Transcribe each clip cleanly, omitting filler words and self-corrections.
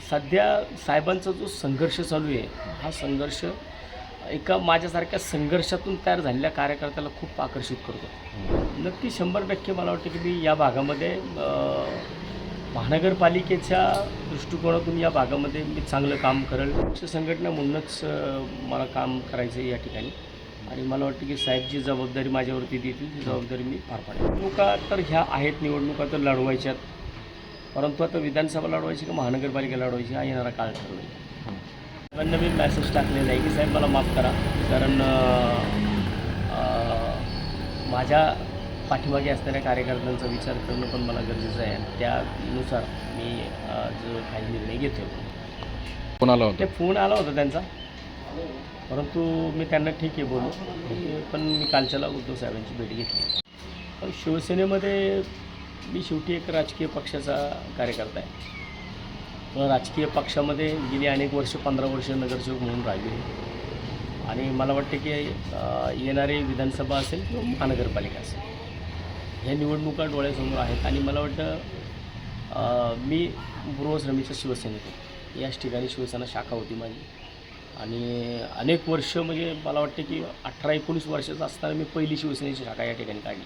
सध्या साहेबांचा जो संघर्ष चालू आहे, हा संघर्ष एका माझ्यासारख्या संघर्षातून तयार झालेल्या कार्यकर्त्याला खूप आकर्षित करतो. नक्की 100% मला वाटतं की मी या भागामध्ये महानगरपालिकेच्या दृष्टिकोनातून या भागामध्ये मी चांगलं काम करेल. पक्ष संघटना म्हणूनच मला काम करायचं आहे या ठिकाणी आणि मला वाटतं की साहेब जी जबाबदारी माझ्यावरती देतील ती जबाबदारी मी पार पाडेल. निवडणुका तर ह्या आहेत, निवडणुका तर लढवायच्यात, परंतु आता विधानसभा लढवायची का महानगरपालिका लढवायची हा येणारा काळ ठरवेल. साहेबांना मी मॅसेज टाकलेला आहे की साहेब मला माफ करा, कारण माझ्या पाठीमागे असणाऱ्या कार्यकर्त्यांचा विचार करणं पण मला गरजेचं आहे आणि त्यानुसार मी जो काही निर्णय घेतो. फोन आला होता? ते फोन आला होता त्यांचा, परंतु मी त्यांना ठीक आहे बोलू, पण मी कालच्याला उद्धव साहेबांची भेट घेतली. पण शिवसेनेमध्ये मी शेवटी एक राजकीय पक्षाचा कार्यकर्ता आहे. राजकीय पक्षामध्ये गेली अनेक वर्ष 15 वर्ष नगरसेवक म्हणून राहिले आणि मला वाटतं की येणारी विधानसभा असेल किंवा महानगरपालिका असेल, ह्या निवडणुका डोळ्यासमोर आहेत आणि मला वाटतं मी पूर्वश्रमीच्या शिवसेनेत होतो. याच ठिकाणी शिवसेना शाखा होती माझी आणि अनेक वर्ष म्हणजे मला वाटतं की 18-19 वर्षाचा असताना मी पहिली शिवसेनेची शाखा या ठिकाणी काढली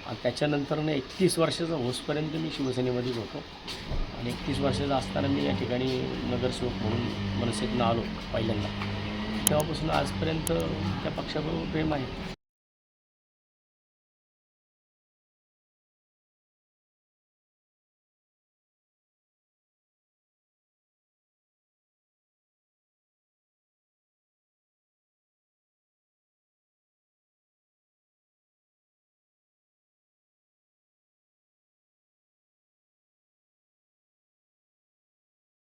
आणि त्याच्यानंतरनं 31 वर्षाचा होसपर्यंत मी शिवसेनेमध्येच होतो आणि 31 वर्षाचा असताना मी या ठिकाणी नगरसेवक म्हणून मनसेतून आलो पहिल्यांदा. तेव्हापासून आजपर्यंत त्या पक्षाबरोबर प्रेम आहे.